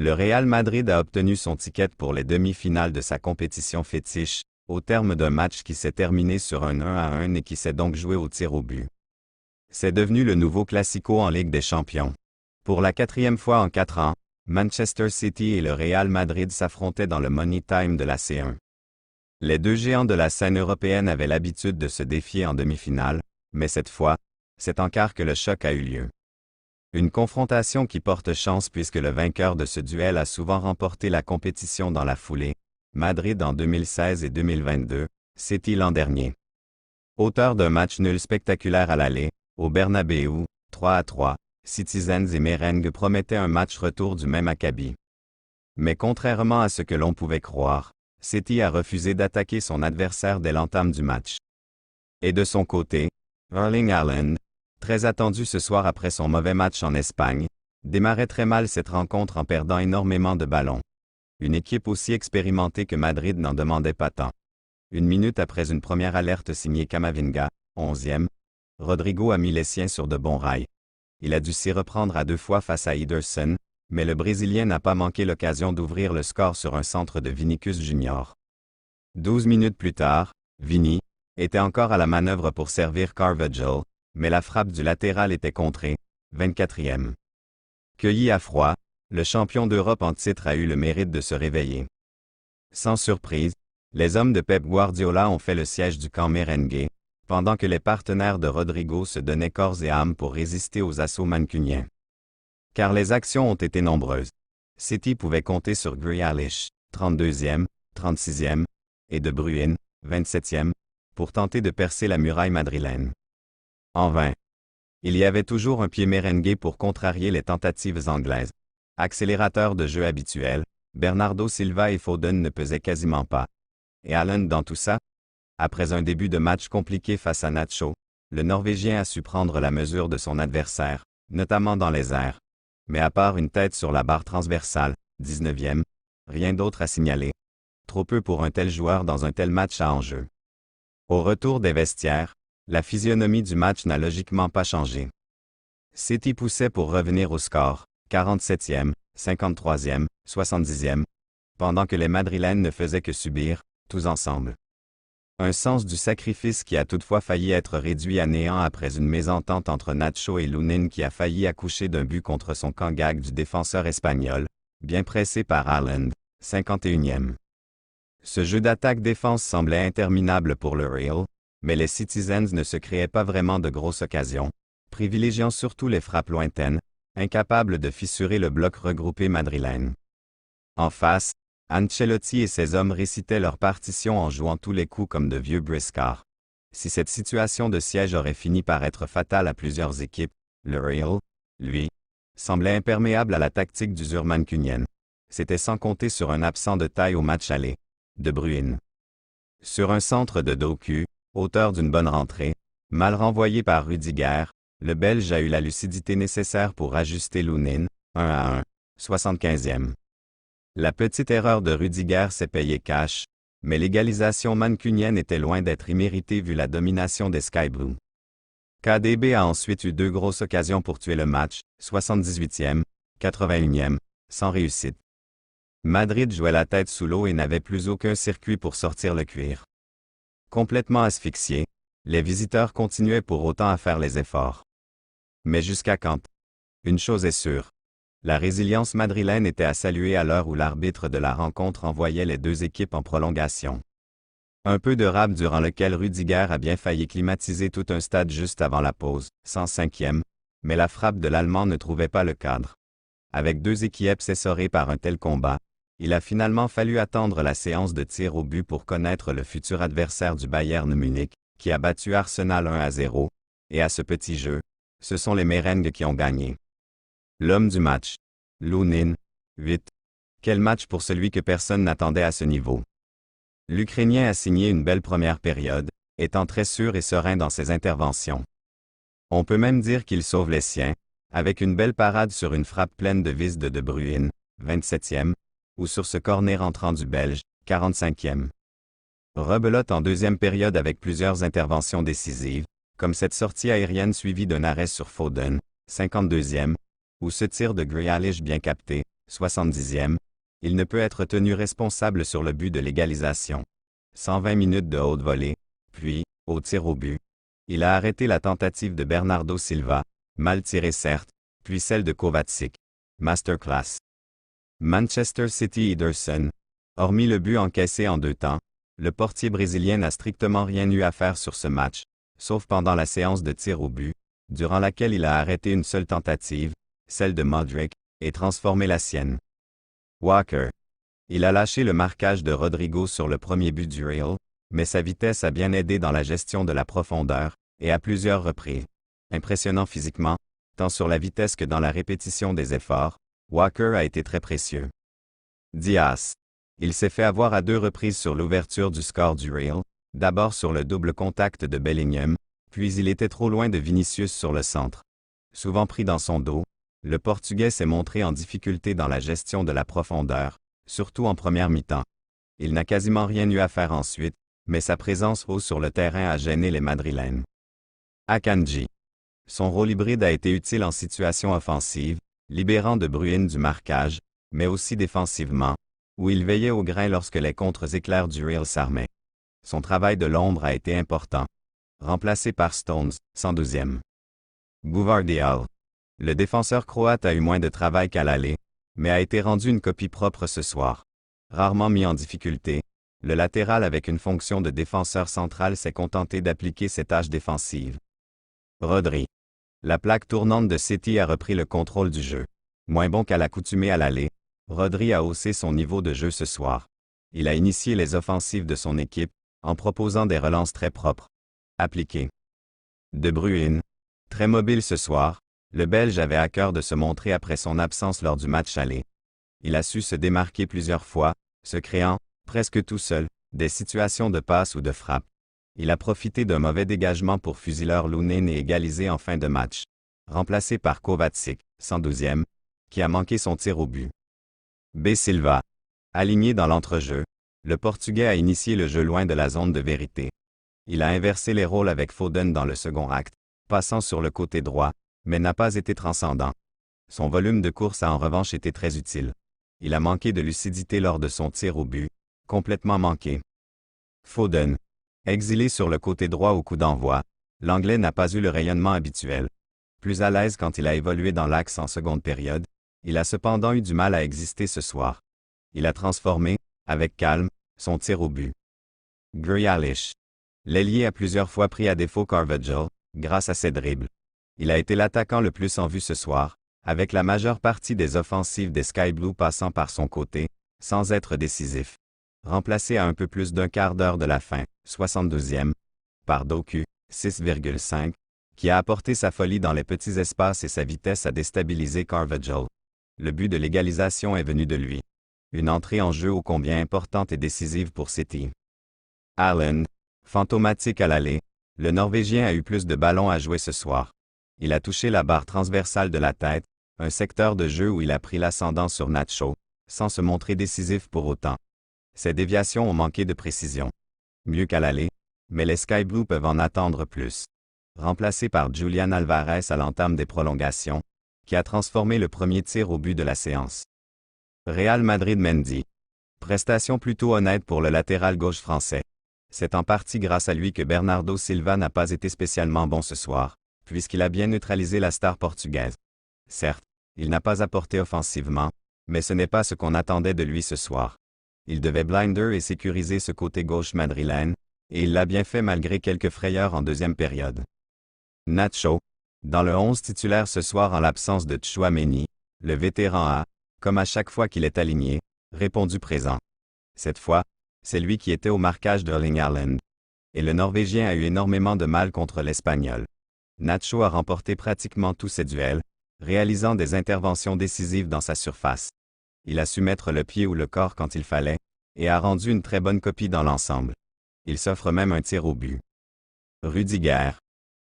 Le Real Madrid a obtenu son ticket pour les demi-finales de sa compétition fétiche, au terme d'un match qui s'est terminé sur un 1-1 et qui s'est donc joué au tir au but. C'est devenu le nouveau Classico en Ligue des Champions. Pour la 4e fois en 4 ans, Manchester City et le Real Madrid s'affrontaient dans le Money Time de la C1. Les deux géants de la scène européenne avaient l'habitude de se défier en demi-finale, mais cette fois, c'est en quart que le choc a eu lieu. Une confrontation qui porte chance puisque le vainqueur de ce duel a souvent remporté la compétition dans la foulée, Madrid en 2016 et 2022, City l'an dernier. Auteur d'un match nul spectaculaire à l'aller, au Bernabéu, 3-3, Citizens et Merengue promettaient un match retour du même acabit. Mais contrairement à ce que l'on pouvait croire, City a refusé d'attaquer son adversaire dès l'entame du match. Et de son côté, Erling Haaland, très attendu ce soir après son mauvais match en Espagne, démarrait très mal cette rencontre en perdant énormément de ballons. Une équipe aussi expérimentée que Madrid n'en demandait pas tant. Une minute après une première alerte signée Camavinga, 11e, Rodrigo a mis les siens sur de bons rails. Il a dû s'y reprendre à 2 fois face à Ederson, mais le Brésilien n'a pas manqué l'occasion d'ouvrir le score sur un centre de Vinícius Junior. 12 minutes plus tard, Vini était encore à la manœuvre pour servir Carvajal, mais la frappe du latéral était contrée, 24e. Cueilli à froid, le champion d'Europe en titre a eu le mérite de se réveiller. Sans surprise, les hommes de Pep Guardiola ont fait le siège du camp merengue, pendant que les partenaires de Rodrigo se donnaient corps et âme pour résister aux assauts mancuniens. Car les actions ont été nombreuses. City pouvait compter sur Grealish, 32e, 36e, et De Bruyne, 27e, pour tenter de percer la muraille madrilène. En vain. Il y avait toujours un pied merengue pour contrarier les tentatives anglaises. Accélérateur de jeu habituel, Bernardo Silva et Foden ne pesaient quasiment pas. Et Haaland dans tout ça? Après un début de match compliqué face à Nacho, le Norvégien a su prendre la mesure de son adversaire, notamment dans les airs. Mais à part une tête sur la barre transversale, 19e, rien d'autre à signaler. Trop peu pour un tel joueur dans un tel match à enjeu. Au retour des vestiaires, la physionomie du match n'a logiquement pas changé. City poussait pour revenir au score, 47e, 53e, 70e, pendant que les Madrilènes ne faisaient que subir, tous ensemble. Un sens du sacrifice qui a toutefois failli être réduit à néant après une mésentente entre Nacho et Lunin qui a failli accoucher d'un but contre son camp gag du défenseur espagnol, bien pressé par Haaland, 51e. Ce jeu d'attaque-défense semblait interminable pour le Real, mais les Citizens ne se créaient pas vraiment de grosses occasions, privilégiant surtout les frappes lointaines, incapables de fissurer le bloc regroupé madrilène. En face, Ancelotti et ses hommes récitaient leur partition en jouant tous les coups comme de vieux briscards. Si cette situation de siège aurait fini par être fatale à plusieurs équipes, le Real, lui, semblait imperméable à la tactique d'usure mancunienne. C'était sans compter sur un absent de taille au match aller, De Bruyne. Sur un centre de Doku, auteur d'une bonne rentrée, mal renvoyé par Rudiger, le Belge a eu la lucidité nécessaire pour ajuster Lunin, 1-1, 75e. La petite erreur de Rudiger s'est payée cash, mais l'égalisation mancunienne était loin d'être imméritée vu la domination des Sky Blues. KDB a ensuite eu 2 grosses occasions pour tuer le match, 78e, 81e, sans réussite. Madrid jouait la tête sous l'eau et n'avait plus aucun circuit pour sortir le cuir. Complètement asphyxiés, les visiteurs continuaient pour autant à faire les efforts. Mais jusqu'à quand? Une chose est sûre. La résilience madrilène était à saluer à l'heure où l'arbitre de la rencontre envoyait les deux équipes en prolongation. Un peu de rab durant lequel Rudiger a bien failli climatiser tout un stade juste avant la pause, 105e, mais la frappe de l'Allemand ne trouvait pas le cadre. Avec 2 équipes essorées par un tel combat, il a finalement fallu attendre la séance de tir au but pour connaître le futur adversaire du Bayern Munich, qui a battu Arsenal 1-0, et à ce petit jeu, ce sont les Merengues qui ont gagné. L'homme du match. Lunin, 8. Quel match pour celui que personne n'attendait à ce niveau. L'Ukrainien a signé une belle première période, étant très sûr et serein dans ses interventions. On peut même dire qu'il sauve les siens, avec une belle parade sur une frappe pleine de vis de De Bruyne, 27e, ou sur ce corner entrant du Belge, 45e. Rebelote en deuxième période avec plusieurs interventions décisives, comme cette sortie aérienne suivie d'un arrêt sur Foden, 52e, ou ce tir de Grealish bien capté, 70e, il ne peut être tenu responsable sur le but de l'égalisation. 120 minutes de haute volée, puis, au tir au but. Il a arrêté la tentative de Bernardo Silva, mal tirée certes, puis celle de Kovacic. Masterclass. Manchester City Ederson. Hormis le but encaissé en 2 temps, le portier brésilien n'a strictement rien eu à faire sur ce match, sauf pendant la séance de tir au but, durant laquelle il a arrêté une seule tentative, celle de Modric, et transformé la sienne. Walker. Il a lâché le marquage de Rodrigo sur le premier but du Real, mais sa vitesse a bien aidé dans la gestion de la profondeur, et à plusieurs reprises. Impressionnant physiquement, tant sur la vitesse que dans la répétition des efforts, Walker a été très précieux. Diaz. Il s'est fait avoir à 2 reprises sur l'ouverture du score du Real, d'abord sur le double contact de Bellingham, puis il était trop loin de Vinicius sur le centre. Souvent pris dans son dos, le Portugais s'est montré en difficulté dans la gestion de la profondeur, surtout en première mi-temps. Il n'a quasiment rien eu à faire ensuite, mais sa présence haut sur le terrain a gêné les Madrilènes. Akanji. Son rôle hybride a été utile en situation offensive, libérant De Bruyne du marquage, mais aussi défensivement, où il veillait au grain lorsque les contres éclairs du Real s'armaient. Son travail de l'ombre a été important. Remplacé par Stones, 112e. Gvardiol. Le défenseur croate a eu moins de travail qu'à l'aller, mais a été rendu une copie propre ce soir. Rarement mis en difficulté, le latéral avec une fonction de défenseur central s'est contenté d'appliquer ses tâches défensives. Rodri. La plaque tournante de City a repris le contrôle du jeu. Moins bon qu'à l'accoutumée à l'aller, Rodri a haussé son niveau de jeu ce soir. Il a initié les offensives de son équipe, en proposant des relances très propres. Appliquées. De Bruyne. Très mobile ce soir, le Belge avait à cœur de se montrer après son absence lors du match aller. Il a su se démarquer plusieurs fois, se créant, presque tout seul, des situations de passe ou de frappe. Il a profité d'un mauvais dégagement pour Fusileur Lunin et égalisé en fin de match. Remplacé par Kovacic, 112e, qui a manqué son tir au but. B. Silva. Aligné dans l'entrejeu, le Portugais a initié le jeu loin de la zone de vérité. Il a inversé les rôles avec Foden dans le second acte, passant sur le côté droit, mais n'a pas été transcendant. Son volume de course a en revanche été très utile. Il a manqué de lucidité lors de son tir au but, complètement manqué. Foden. Exilé sur le côté droit au coup d'envoi, l'Anglais n'a pas eu le rayonnement habituel. Plus à l'aise quand il a évolué dans l'axe en seconde période, il a cependant eu du mal à exister ce soir. Il a transformé, avec calme, son tir au but. Grealish. L'ailier a plusieurs fois pris à défaut Carvajal, grâce à ses dribbles. Il a été l'attaquant le plus en vue ce soir, avec la majeure partie des offensives des Sky Blues passant par son côté, sans être décisif. Remplacé à un peu plus d'un quart d'heure de la fin, 72e, par Doku, 6,5, qui a apporté sa folie dans les petits espaces et sa vitesse à déstabiliser Carvajal. Le but de l'égalisation est venu de lui. Une entrée en jeu ô combien importante et décisive pour City. Haaland. Fantomatique à l'aller, le Norvégien a eu plus de ballons à jouer ce soir. Il a touché la barre transversale de la tête, un secteur de jeu où il a pris l'ascendant sur Nacho, sans se montrer décisif pour autant. Ses déviations ont manqué de précision. Mieux qu'à l'aller, mais les Sky Blues peuvent en attendre plus. Remplacé par Julian Alvarez à l'entame des prolongations, qui a transformé le premier tir au but de la séance. Real Madrid Mendy. Prestation plutôt honnête pour le latéral gauche français. C'est en partie grâce à lui que Bernardo Silva n'a pas été spécialement bon ce soir, puisqu'il a bien neutralisé la star portugaise. Certes, il n'a pas apporté offensivement, mais ce n'est pas ce qu'on attendait de lui ce soir. Il devait blinder et sécuriser ce côté gauche madrilène, et il l'a bien fait malgré quelques frayeurs en deuxième période. Nacho. Dans le 11 titulaire ce soir en l'absence de Tchouaméni, le vétéran a, comme à chaque fois qu'il est aligné, répondu présent. Cette fois, c'est lui qui était au marquage d'Erling Haaland. Et le Norvégien a eu énormément de mal contre l'Espagnol. Nacho a remporté pratiquement tous ses duels, réalisant des interventions décisives dans sa surface. Il a su mettre le pied ou le corps quand il fallait, et a rendu une très bonne copie dans l'ensemble. Il s'offre même un tir au but. Rudiger.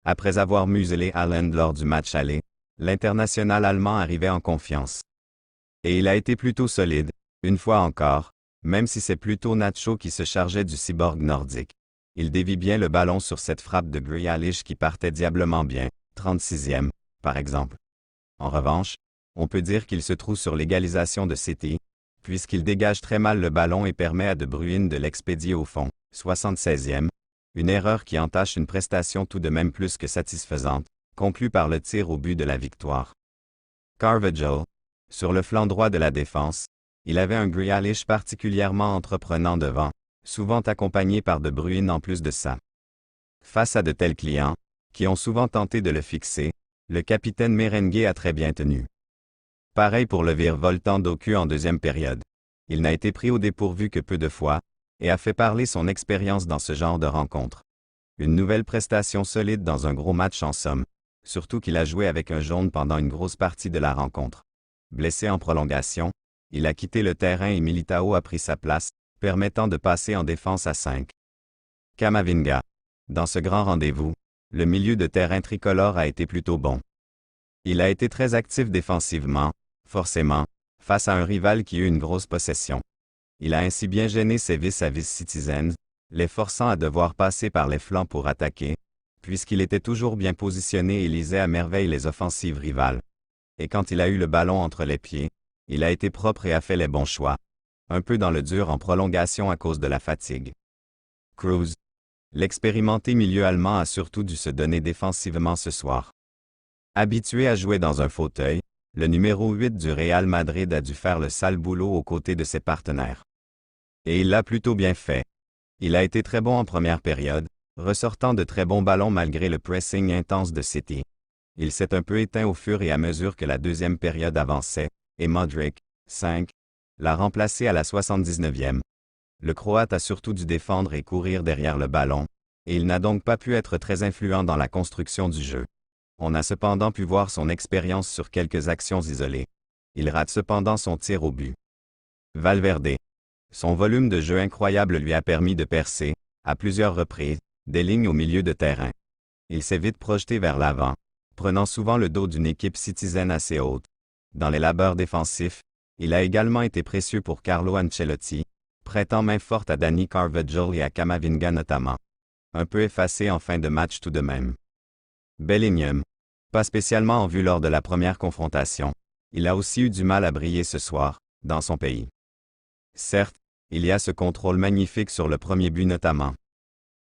Après avoir muselé Haaland lors du match aller, l'international allemand arrivait en confiance. Et il a été plutôt solide, une fois encore, même si c'est plutôt Nacho qui se chargeait du cyborg nordique. Il dévie bien le ballon sur cette frappe de Grealish qui partait diablement bien, 36e, par exemple. En revanche, on peut dire qu'il se trouve sur l'égalisation de City, puisqu'il dégage très mal le ballon et permet à De Bruyne de l'expédier au fond, 76e, une erreur qui entache une prestation tout de même plus que satisfaisante, conclue par le tir au but de la victoire. Carvajal, sur le flanc droit de la défense, il avait un Grealish particulièrement entreprenant devant, souvent accompagné par De Bruyne en plus de ça. Face à de tels clients, qui ont souvent tenté de le fixer, le capitaine merengue a très bien tenu. Pareil pour le virevoltant Doku en deuxième période. Il n'a été pris au dépourvu que peu de fois, et a fait parler son expérience dans ce genre de rencontre. Une nouvelle prestation solide dans un gros match en somme, surtout qu'il a joué avec un jaune pendant une grosse partie de la rencontre. Blessé en prolongation, il a quitté le terrain et Militao a pris sa place, permettant de passer en défense à 5. Camavinga. Dans ce grand rendez-vous, le milieu de terrain tricolore a été plutôt bon. Il a été très actif défensivement, forcément, face à un rival qui eut une grosse possession. Il a ainsi bien gêné ses vis-à-vis Citizens, les forçant à devoir passer par les flancs pour attaquer, puisqu'il était toujours bien positionné et lisait à merveille les offensives rivales. Et quand il a eu le ballon entre les pieds, il a été propre et a fait les bons choix. Un peu dans le dur en prolongation à cause de la fatigue. Kroos. L'expérimenté milieu allemand a surtout dû se donner défensivement ce soir. Habitué à jouer dans un fauteuil, le numéro 8 du Real Madrid a dû faire le sale boulot aux côtés de ses partenaires. Et il l'a plutôt bien fait. Il a été très bon en première période, ressortant de très bons ballons malgré le pressing intense de City. Il s'est un peu éteint au fur et à mesure que la deuxième période avançait, et Modric, 5, l'a remplacé à la 79e. Le Croate a surtout dû défendre et courir derrière le ballon, et il n'a donc pas pu être très influent dans la construction du jeu. On a cependant pu voir son expérience sur quelques actions isolées. Il rate cependant son tir au but. Valverde. Son volume de jeu incroyable lui a permis de percer, à plusieurs reprises, des lignes au milieu de terrain. Il s'est vite projeté vers l'avant, prenant souvent le dos d'une équipe citizenne assez haute. Dans les labeurs défensifs, il a également été précieux pour Carlo Ancelotti, prêtant main forte à Dani Carvajal et à Camavinga notamment. Un peu effacé en fin de match tout de même. Bellingham. Pas spécialement en vue lors de la première confrontation. Il a aussi eu du mal à briller ce soir, dans son pays. Certes, il y a ce contrôle magnifique sur le premier but notamment.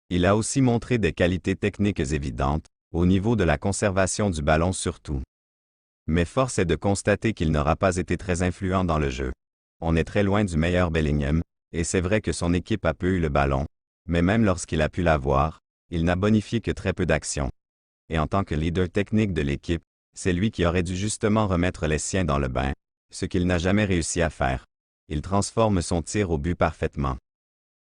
Il a aussi montré des qualités techniques évidentes, au niveau de la conservation du ballon surtout. Mais force est de constater qu'il n'aura pas été très influent dans le jeu. On est très loin du meilleur Bellingham, et c'est vrai que son équipe a peu eu le ballon, mais même lorsqu'il a pu l'avoir, il n'a bonifié que très peu d'actions. Et en tant que leader technique de l'équipe, c'est lui qui aurait dû justement remettre les siens dans le bain, ce qu'il n'a jamais réussi à faire. Il transforme son tir au but parfaitement.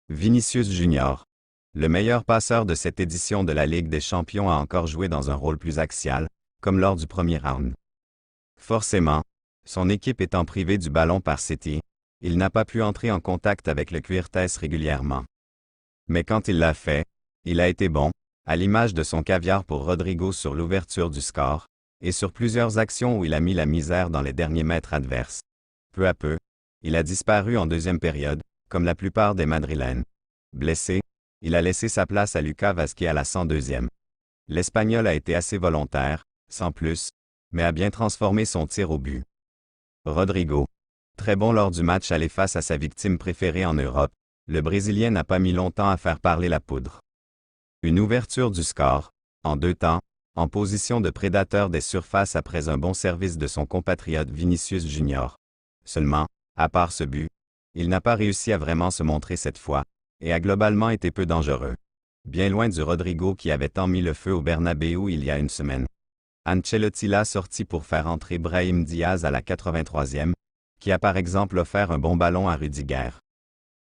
Vinicius Junior. Le meilleur passeur de cette édition de la Ligue des Champions a encore joué dans un rôle plus axial, comme lors du premier round. Forcément, son équipe étant privée du ballon par City, il n'a pas pu entrer en contact avec le Cuirtes régulièrement. Mais quand il l'a fait, il a été bon, à l'image de son caviar pour Rodrigo sur l'ouverture du score, et sur plusieurs actions où il a mis la misère dans les derniers mètres adverses. Peu à peu, il a disparu en deuxième période, comme la plupart des Madrilènes. Blessé, il a laissé sa place à Lucas Vazquez à la 102e. L'Espagnol a été assez volontaire, sans plus, mais a bien transformé son tir au but. Rodrigo. Très bon lors du match aller face à sa victime préférée en Europe, le Brésilien n'a pas mis longtemps à faire parler la poudre. Une ouverture du score, en 2 temps, en position de prédateur des surfaces après un bon service de son compatriote Vinicius Junior. Seulement, à part ce but, il n'a pas réussi à vraiment se montrer cette fois, et a globalement été peu dangereux. Bien loin du Rodrigo qui avait tant mis le feu au Bernabéu il y a une semaine. Ancelotti l'a sorti pour faire entrer Brahim Diaz à la 83e, qui a par exemple offert un bon ballon à Rudiger.